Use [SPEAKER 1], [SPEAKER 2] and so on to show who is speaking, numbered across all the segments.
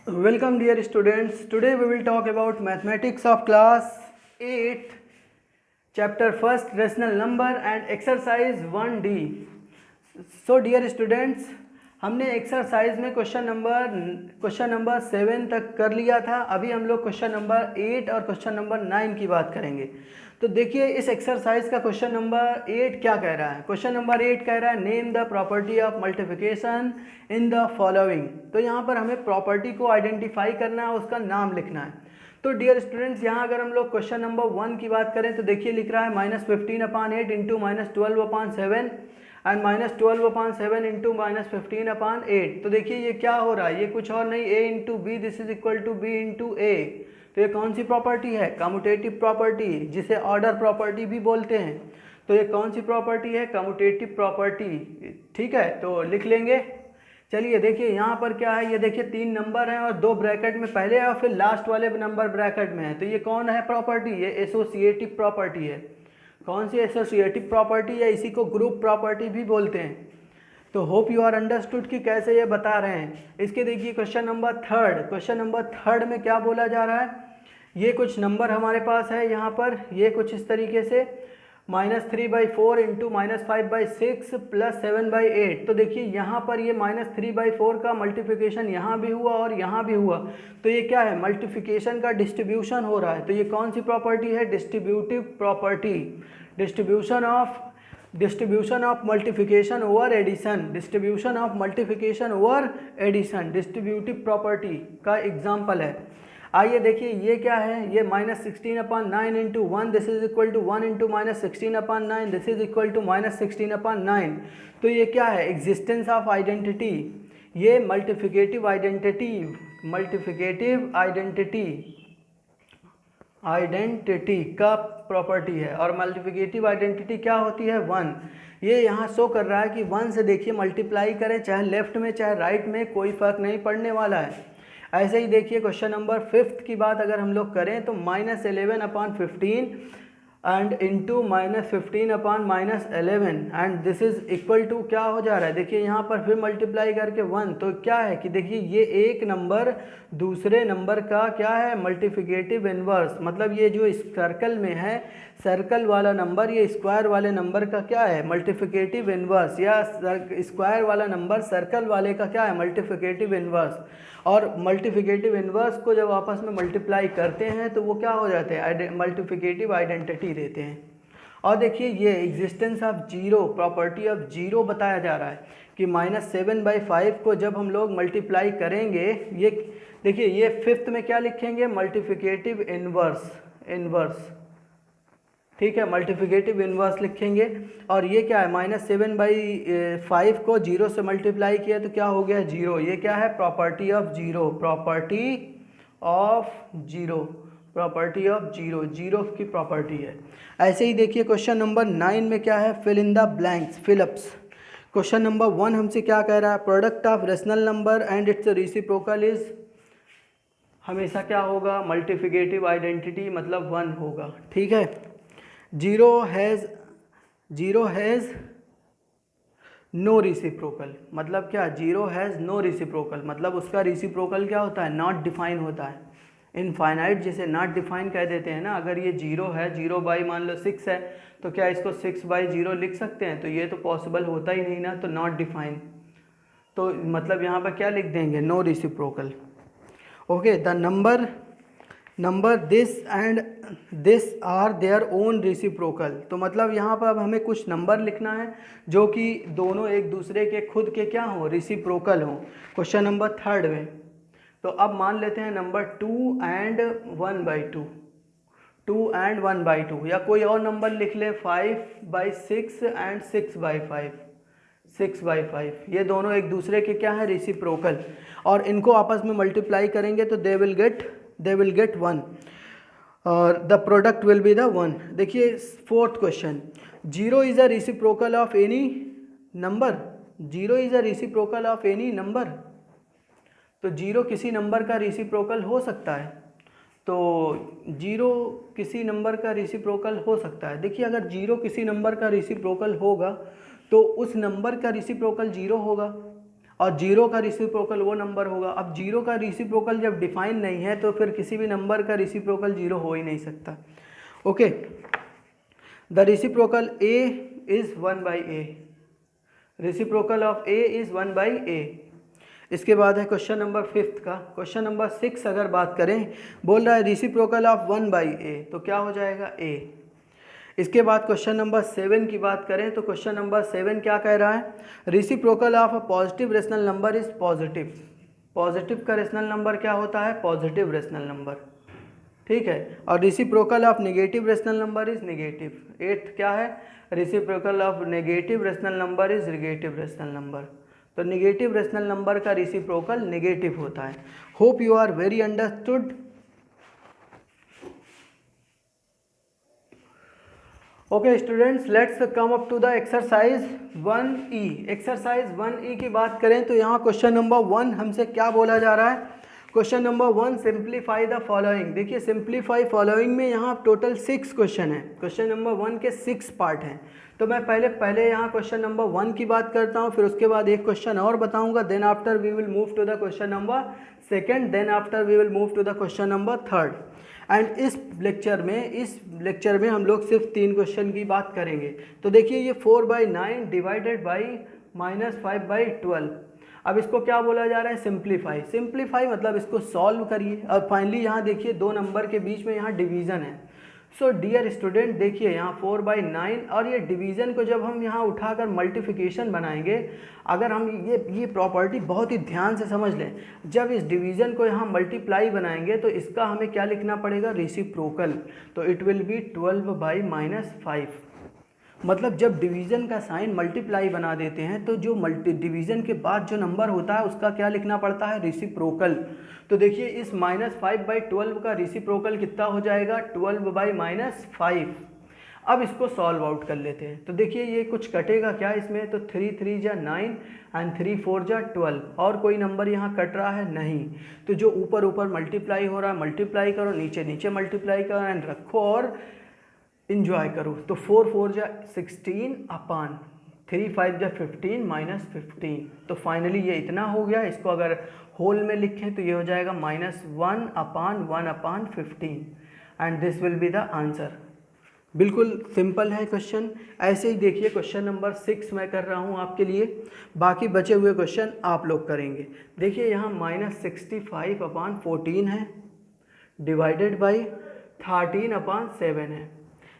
[SPEAKER 1] Welcome dear students. Today we will talk about mathematics of class 8, chapter 1st rational number and exercise 1D. So dear students, हमने exercise में question number 7 तक कर लिया था। अभी हम लोग क्वेश्चन नंबर 8 और क्वेश्चन नंबर 9 की बात करेंगे। तो देखिए इस एक्सरसाइज का क्वेश्चन नंबर 8 क्या कह रहा है। क्वेश्चन नंबर 8 कह रहा है name the property of multiplication in the following. तो यहाँ पर हमें प्रॉपर्टी को आइडेंटिफाई करना है, उसका नाम लिखना है। तो डियर स्टूडेंट्स, यहाँ अगर हम लोग क्वेश्चन नंबर 1 की बात करें तो देखिए लिख रहा है -15/8 इंटू -12/7 एंड -12/7 इंटू -15/8। तो देखिए ये क्या हो रहा है, ये कुछ और नहीं, a into B this is equal to B into A. तो ये कौन सी प्रॉपर्टी है? कम्यूटेटिव प्रॉपर्टी, जिसे ऑर्डर प्रॉपर्टी भी बोलते हैं। तो ये कौन सी प्रॉपर्टी है? Commutative property. ठीक है, तो लिख लेंगे। चलिए देखिए यहाँ पर क्या है, ये देखिए 3 नंबर हैं और 2 ब्रैकेट में पहले और फिर लास्ट वाले नंबर ब्रैकेट में है। तो ये कौन है प्रॉपर्टी? ये एसोसिएटिव प्रॉपर्टी है। कौन सी एसोसिएटिव प्रॉपर्टी है? इसी को ग्रुप प्रॉपर्टी भी बोलते हैं। तो होप यू आर अंडरस्टूड कि कैसे ये बता रहे हैं। इसके देखिए क्वेश्चन नंबर 3 में क्या बोला जा रहा है। ये कुछ नंबर हमारे पास है यहाँ पर, ये कुछ इस तरीके से -3/4 इंटू -5/6 प्लस 7/8। तो देखिए यहाँ पर ये -3/4 का मल्टीप्लिकेशन यहाँ भी हुआ और यहाँ भी हुआ। तो ये क्या है? मल्टीप्लिकेशन का डिस्ट्रीब्यूशन हो रहा है। तो ये कौन सी प्रॉपर्टी है? Distributive property. Distribution of multiplication over addition, distribution of multiplication over addition distributive property का एग्जाम्पल है। आइए देखिए ये क्या है, ये -16/9 into 1 this is equal to 1 into -16/9 this is equal to -16/9। तो ये क्या है? Existence of identity. ये मल्टीप्लिकेटिव आइडेंटिटी का प्रॉपर्टी है। और मल्टीप्लिकेटिव आइडेंटिटी क्या होती है? 1। ये यहाँ शो कर रहा है कि 1 से देखिए मल्टीप्लाई करें, चाहे लेफ्ट में चाहे राइट में, कोई फर्क नहीं पड़ने वाला है। ऐसे ही देखिए क्वेश्चन नंबर 5 की बात अगर हम लोग करें तो -11/15 and into -15/-11 and this is equal to क्या हो जा रहा है? देखिए यहाँ पर फिर मल्टीप्लाई करके 1। तो क्या है कि देखिए ये एक नंबर दूसरे नंबर का क्या है? Multiplicative inverse. मतलब ये जो सर्कल में है, सर्कल वाला नंबर, ये स्क्वायर वाले नंबर का क्या है? Multiplicative inverse. या स्क्वायर वाला नंबर सर्कल वाले का क्या है? Multiplicative inverse. और मल्टीप्लिकेटिव इन्वर्स को जब आपस में मल्टीप्लाई करते हैं तो वो क्या हो जाते हैं? मल्टीप्लिकेटिव आइडेंटिटी देते हैं। और देखिए ये existence of zero, property of zero बताया जा रहा है कि -7/5 को जब हम लोग मल्टीप्लाई करेंगे, ये देखिए ये 5th में क्या लिखेंगे? Multiplicative inverse. ठीक है, मल्टीप्लिकेटिव इन्वर्स लिखेंगे। और ये क्या है? -7/5 को 0 से मल्टीप्लाई किया तो क्या हो गया? 0। ये क्या है? प्रॉपर्टी ऑफ जीरो, जीरो की प्रॉपर्टी है। ऐसे ही देखिए क्वेश्चन नंबर 9 में क्या है? Fill in the blanks, fill ups. Question number 1 हमसे क्या कह रहा है? Product of rational number and its reciprocal is, हमेशा क्या होगा? मल्टीप्लिकेटिव आइडेंटिटी मतलब 1 होगा। ठीक है। जीरो हैज़ नो रिसिप्रोकल मतलब क्या? जीरो हैज़ नो रिसिप्रोकल मतलब उसका रिसिप्रोकल क्या होता है? नॉट डिफाइन होता है। इनफाइनाइट जिसे नॉट डिफाइन कह देते हैं ना। अगर ये 0 है, 0/, मान लो 6 है, तो क्या इसको 6/0 लिख सकते हैं? तो ये तो पॉसिबल होता ही नहीं ना, तो नॉट डिफाइन। तो मतलब यहाँ पर क्या लिख देंगे? No reciprocal. Okay, the number this and this are their own reciprocal. तो मतलब यहाँ पर अब हमें कुछ नंबर लिखना है जो कि दोनों एक दूसरे के खुद के क्या हों? रिसिप्रोकल हों। क्वेश्चन नंबर 3 में तो अब मान लेते हैं नंबर 2 एंड 1/2, 2 एंड 1/2, या कोई और नंबर लिख ले 5/6 एंड 6/5, 6/5। ये दोनों एक दूसरे के क्या है? रिसिप्रोकल। और इनको आपस में मल्टीप्लाई करेंगे तो दे विल गेट 1 और the product will be the 1। देखिए 4th question, 0 is a reciprocal of any number. 0 is a reciprocal of any number. तो 0 किसी नंबर का रिसिप्रोकल हो सकता है। तो 0 किसी नंबर का रिसिप्रोकल हो सकता है। देखिए अगर 0 किसी नंबर का रिसिप्रोकल होगा तो उस नंबर का रिसिप्रोकल 0 होगा और जीरो का रेसिप्रोकल वो नंबर होगा। अब जीरो का रेसिप्रोकल जब डिफाइन नहीं है तो फिर किसी भी नंबर का रेसिप्रोकल जीरो हो ही नहीं सकता। Okay, the reciprocal A is 1/a, reciprocal of A is 1/a। इसके बाद है क्वेश्चन नंबर 5 का। क्वेश्चन नंबर 6 अगर बात करें, बोल रहा है रेसिप्रोकल ऑफ 1/a, तो क्या हो जाएगा a। इसके बाद क्वेश्चन नंबर 7 की बात करें तो क्वेश्चन नंबर 7 क्या कह रहा है, reciprocal of a positive rational number is positive. Positive का रेशनल नंबर क्या होता है, पॉजिटिव रेशनल नंबर, ठीक है। और reciprocal of negative rational number is negative. 8 क्या है, reciprocal of negative rational number is negative rational number. तो नेगेटिव रेशनल नंबर का रेसिप्रोकल नेगेटिव होता है। Hope you are very understood. Okay students, let's come up to the exercise 1E। Exercise 1E की बात करें तो यहाँ क्वेश्चन नंबर 1 हमसे क्या बोला जा रहा है, question number 1, simplify the following. देखिए सिंप्लीफाई फॉलोइंग में यहाँ टोटल 6 क्वेश्चन है। क्वेश्चन नंबर 1 के 6 पार्ट हैं। तो मैं पहले यहाँ क्वेश्चन नंबर 1 की बात करता हूँ, फिर उसके बाद एक क्वेश्चन और बताऊँगा, then after we will move to the question number 2, then after we will move to the question number 3। And इस लेक्चर में हम लोग सिर्फ 3 क्वेश्चन की बात करेंगे। तो देखिए ये 4/9 डिवाइडेड बाई -5/12। अब इसको क्या बोला जा रहा है, सिंप्लीफाई। सिंप्लीफाई मतलब इसको सॉल्व करिए। अब फाइनली यहाँ देखिए 2 नंबर के बीच में यहाँ डिवीज़न है। सो डियर स्टूडेंट, देखिए यहाँ 4/9 और ये डिवीज़न को जब हम यहाँ उठाकर मल्टीप्लिकेशन बनाएंगे, अगर हम ये प्रॉपर्टी बहुत ही ध्यान से समझ लें, जब इस डिवीज़न को यहाँ मल्टीप्लाई बनाएंगे तो इसका हमें क्या लिखना पड़ेगा, रेसिप्रोकल। तो इट विल बी 12/-5। मतलब जब डिवीज़न का साइन मल्टीप्लाई बना देते हैं तो जो डिवीज़न के बाद जो नंबर होता है उसका क्या लिखना पड़ता है, रेसिप्रोकल। तो देखिए इस -5/12 का रेसिप्रोकल कितना हो जाएगा, 12/-5। अब इसको सॉल्व आउट कर लेते हैं। तो देखिए ये कुछ कटेगा क्या इसमें, तो 3 3 जा 9 एंड 3 4 जा 12। और कोई नंबर यहाँ कट रहा है नहीं। तो जो ऊपर ऊपर मल्टीप्लाई हो रहा है मल्टीप्लाई करो, नीचे नीचे मल्टीप्लाई करो एंड रखो और इंजॉय करो। तो 4 4 जा 16 अपान 3 5 जा 15 -15। तो फाइनली ये इतना हो गया। इसको अगर होल में लिखें तो ये हो जाएगा -1/1/15 and this will be the answer. बिल्कुल सिंपल है क्वेश्चन। ऐसे ही देखिए क्वेश्चन नंबर 6 मैं कर रहा हूँ आपके लिए, बाकी बचे हुए क्वेश्चन आप लोग करेंगे। देखिए यहाँ -65/14 है डिवाइडेड बाई 13/7 है।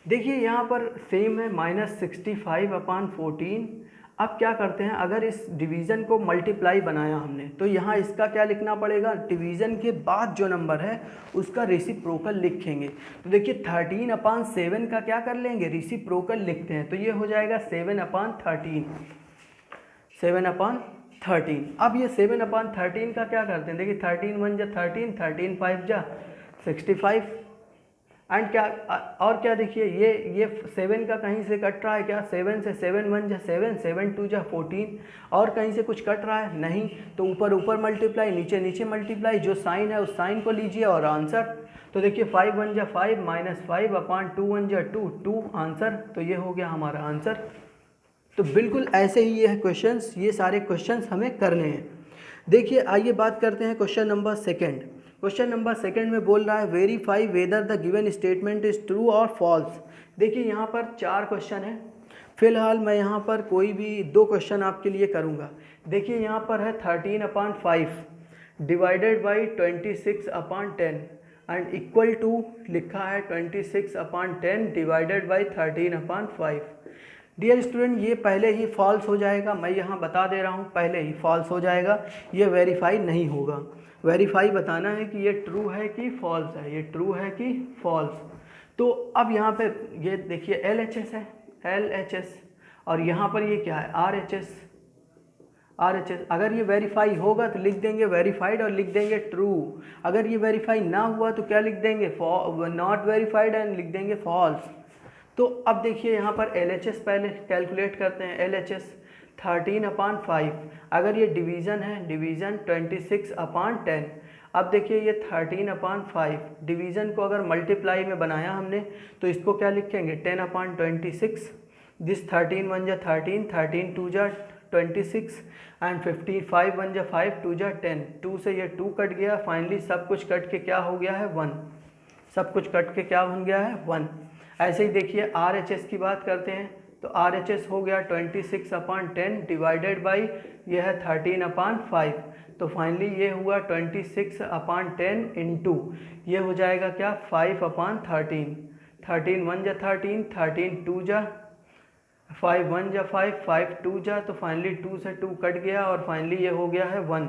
[SPEAKER 1] देखिए यहाँ पर सेम है -65/14। अब क्या करते हैं, अगर इस डिवीज़न को मल्टीप्लाई बनाया हमने तो यहाँ इसका क्या लिखना पड़ेगा, डिवीज़न के बाद जो नंबर है उसका रेसिप्रोकल लिखेंगे। तो देखिए 13/7 का क्या कर लेंगे, रेसिप्रोकल लिखते हैं। तो ये हो जाएगा 7/13। 7/13। अब ये 7/13 का क्या करते हैं, देखिए 13 1 जा 13, 13 5 जा 65 एंड क्या और क्या, देखिए ये 7 का कहीं से कट रहा है क्या, 7 से 7 1 जा 7, 7 2 जा 14। और कहीं से कुछ कट रहा है नहीं। तो ऊपर ऊपर मल्टीप्लाई, नीचे नीचे मल्टीप्लाई, जो साइन है उस साइन को लीजिए और आंसर। तो देखिए 5 1 जा 5 -5/2 1 जा 2 आंसर। तो ये हो गया हमारा आंसर। तो बिल्कुल ऐसे ही ये है क्वेश्चंस, ये सारे क्वेश्चंस हमें करने हैं। देखिए आइए बात करते हैं क्वेश्चन नंबर 2। क्वेश्चन नंबर 2 में बोल रहा है verify whether the given statement is true और फॉल्स। देखिए यहाँ पर 4 क्वेश्चन है। फिलहाल मैं यहाँ पर कोई भी 2 क्वेश्चन आपके लिए करूँगा। देखिए यहाँ पर है 13/5 divided by 26/10 and equal to लिखा है 26/10 डिवाइडेड बाई 13/5। डियर स्टूडेंट, ये पहले ही फॉल्स हो जाएगा, मैं यहाँ बता दे रहा हूँ, पहले ही फॉल्स हो जाएगा, ये वेरीफाई नहीं होगा। वेरीफाई बताना है कि ये ट्रू है कि फॉल्स है, ये ट्रू है कि फॉल्स। तो अब यहाँ पे ये देखिए LHS है, LHS, और यहाँ पर ये क्या है, RHS। अगर ये वेरीफाई होगा तो लिख देंगे वेरीफाइड और लिख देंगे ट्रू। अगर ये वेरीफाई ना हुआ तो क्या लिख देंगे, नॉट वेरीफाइड एंड लिख देंगे फॉल्स। तो अब देखिए यहाँ पर LHS पहले कैलकुलेट करते हैं। LHS 13/5, अगर ये डिवीज़न है, डिवीज़न 26/10। अब देखिए ये 13/5 डिवीज़न को अगर मल्टीप्लाई में बनाया हमने तो इसको क्या लिखेंगे, 10/26। दिस 13 1 जा 13, 13 2 जा 26 एंड 15, 5 1 जा 5, 2 जा 10, 2 से ये 2 कट गया, फाइनली सब कुछ कट के क्या हो गया है 1, सब कुछ कट के क्या बन गया है 1। ऐसे ही देखिए RHS की बात करते हैं, तो RHS हो गया 26/10 डिवाइडेड बाई ये है 13/5, तो फाइनली ये हुआ 26/10 इंटू ये हो जाएगा क्या 5/13, 13 1 जा 13, 13 2 जा 5 1 जा 5, 5 2 जा, तो फाइनली 2 से 2 कट गया और फाइनली ये हो गया है 1।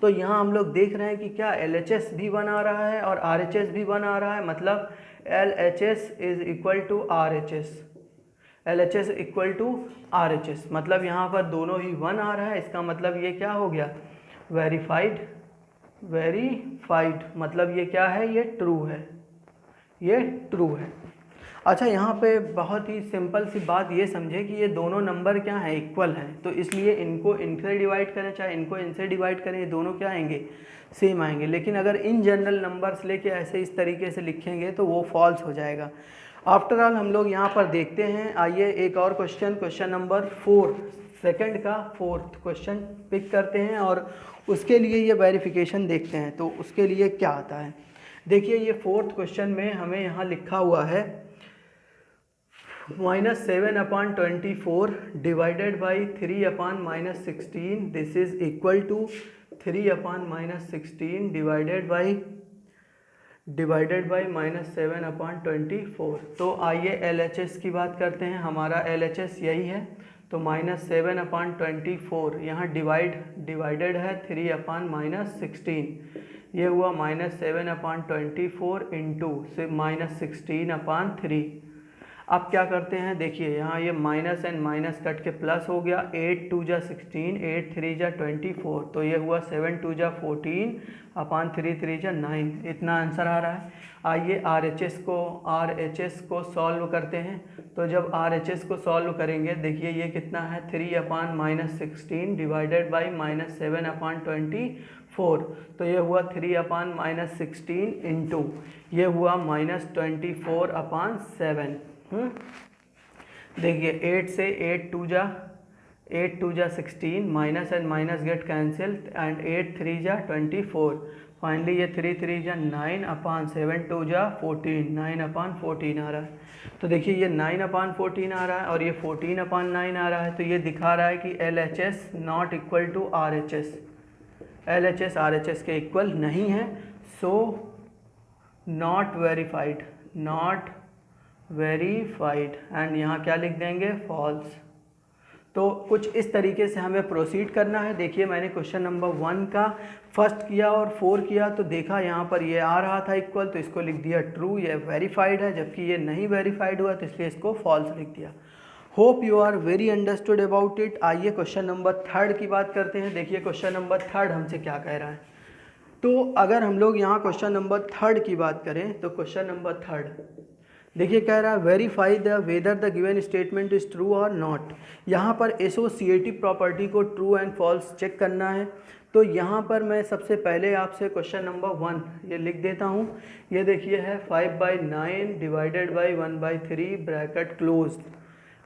[SPEAKER 1] तो यहाँ हम लोग देख रहे हैं कि क्या LHS भी 1 आ रहा है और RHS भी 1 आ रहा है, मतलब LHS is equal to RHS, LHS equal to RHS, मतलब यहाँ पर दोनों ही 1 आ रहा है। इसका मतलब ये क्या हो गया वेरीफाइड, वेरीफाइड मतलब ये क्या है, ये ट्रू है, ये ट्रू है। अच्छा, यहाँ पे बहुत ही सिंपल सी बात ये समझे कि ये दोनों नंबर क्या हैं, इक्वल हैं, तो इसलिए इनको इनसे डिवाइड करें चाहे इनको इनसे डिवाइड करें, ये दोनों क्या आएंगे, सेम आएंगे। लेकिन अगर इन जनरल नंबर्स लेके ऐसे इस तरीके से लिखेंगे तो वो फॉल्स हो जाएगा। आफ्टर ऑल हम लोग यहाँ पर देखते हैं, आइए एक और क्वेश्चन नंबर 4, सेकंड का 4th क्वेश्चन पिक करते हैं और उसके लिए ये वेरिफिकेशन देखते हैं तो उसके लिए क्या आता है। देखिए ये 4th क्वेश्चन में हमें यहाँ लिखा हुआ है -7/24 divided by 3/-16, this is equal to 3/-16 divided by -7/24। तो आइए LHS की बात करते हैं, हमारा LHS यही है, तो -7/24 यहाँ डिवाइडेड है 3/-16, ये हुआ -7/24 इंटू -16/3। अब क्या करते हैं, देखिए यहाँ ये माइनस एंड माइनस कट के प्लस हो गया, 8 2 जा 16, 8 3 जा 24, तो ये हुआ 7 2 जा 14/3 3 जा 9, इतना आंसर आ रहा है। आइए RHS को सॉल्व करते हैं, तो जब RHS को सॉल्व करेंगे देखिए ये कितना है 3/-16 डिवाइडेड बाई -7/24, तो ये हुआ 3/-16 इंटू ये हुआ -24/7। देखिए 8 से 8 2 जा 16, minus and minus get cancel and 8 3 जा 24, फाइनली ये 3 3 जा 9/7, 2 जा 14, 9/14 आ रहा है। तो देखिए ये 9/14 आ रहा है और ये 14/9 आ रहा है, तो ये दिखा रहा है कि LHS not equal to RHS, LHS RHS के इक्वल नहीं है, so not verified, not verified, and यहाँ क्या लिख देंगे फॉल्स। तो कुछ इस तरीके से हमें प्रोसीड करना है। देखिए मैंने क्वेश्चन नंबर 1 का फर्स्ट किया और 4 किया, तो देखा यहाँ पर ये आ रहा था इक्वल, तो इसको लिख दिया ट्रू, ये वेरीफाइड है, जबकि ये नहीं वेरीफाइड हुआ तो इसलिए इसको फॉल्स लिख दिया। Hope you are very understood about it. आइए क्वेश्चन नंबर 3 की बात करते हैं। देखिए क्वेश्चन नंबर 3 हमसे क्या कह रहा है, तो अगर हम लोग यहाँ क्वेश्चन नंबर 3 की बात करें तो क्वेश्चन नंबर 3 देखिए कह रहा है verify the whether the given statement is true और नॉट। यहाँ पर एसोसिएटिव प्रॉपर्टी को ट्रू एंड फॉल्स चेक करना है। तो यहाँ पर मैं सबसे पहले आपसे क्वेश्चन नंबर 1 ये लिख देता हूँ। ये देखिए है 5/9 divided by 1/3 bracket close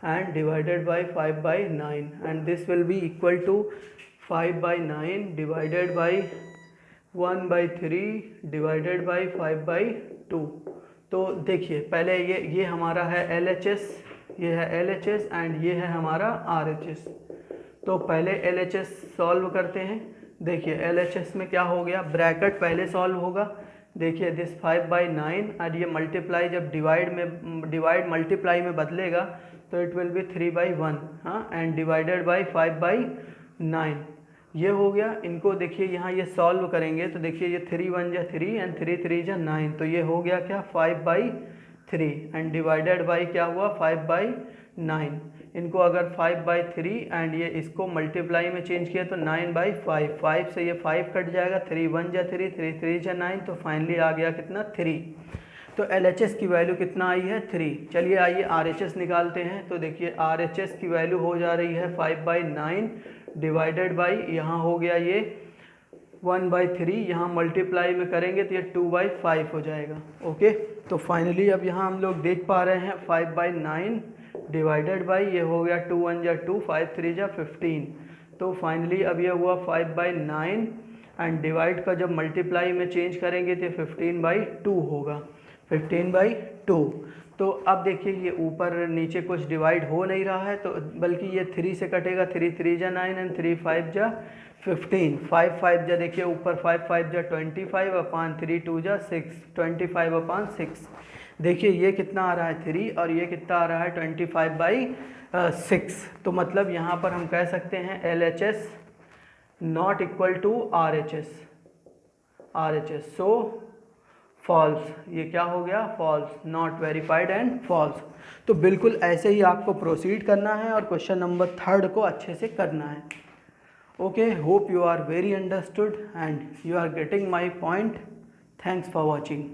[SPEAKER 1] and divided by 5/9 and this will be equal to 5/9 divided by 1/3 divided by 5/2। तो देखिए पहले ये हमारा है LHS, ये है LHS एंड ये है हमारा RHS। तो पहले LHS सॉल्व करते हैं। देखिए LHS में क्या हो गया, ब्रैकेट पहले सॉल्व होगा। देखिए दिस 5/9 और ये मल्टीप्लाई जब डिवाइड मल्टीप्लाई में बदलेगा तो इट विल बी 3/1, हाँ, एंड डिवाइडेड बाई 5/9 ये हो गया। इनको देखिए यहाँ ये सॉल्व करेंगे तो देखिए ये 3 1 जा 3 एंड 3 3 जा 9, तो ये हो गया क्या 5/3 एंड डिवाइडेड बाई क्या हुआ 5/9। इनको अगर 5/3 एंड ये इसको मल्टीप्लाई में चेंज किया तो 9/5, 5 से ये 5 कट जाएगा, 3 1 जा 3, 3 3 जा 9, तो फाइनली आ गया कितना 3। तो LHS की वैल्यू कितना आई है 3। चलिए आइए RHS निकालते हैं। तो देखिए RHS की वैल्यू हो जा रही है 5/9 डिवाइडेड बाई यहाँ हो गया ये 1/3, यहाँ मल्टीप्लाई में करेंगे तो ये 2/5 हो जाएगा। ओके, तो फाइनली अब यहाँ हम लोग देख पा रहे हैं 5/9 डिवाइडेड बाई ये हो गया 2 1 जा 2, 5 3 जा 15, तो फाइनली अब ये हुआ 5/9 एंड डिवाइड का जब मल्टीप्लाई में चेंज करेंगे तो 15/2 होगा, 15/2। तो अब देखिए ये ऊपर नीचे कुछ डिवाइड हो नहीं रहा है, तो बल्कि ये 3 से कटेगा, 3 3 जा 9 एंड 3 5 जा 15, 5 5 जा देखिए ऊपर 5 5 जा 25 अपॉन 3 2 जा 6, 25/6। देखिए ये कितना आ रहा है 3 और ये कितना आ रहा है 25/6। तो मतलब यहाँ पर हम कह सकते हैं LHS not equal to RHS, so false. ये क्या हो गया, false, not verified and false. तो बिल्कुल ऐसे ही आपको प्रोसीड करना है और क्वेश्चन नंबर 3 को अच्छे से करना है। Okay, hope you are very understood and you are getting my point. Thanks for watching.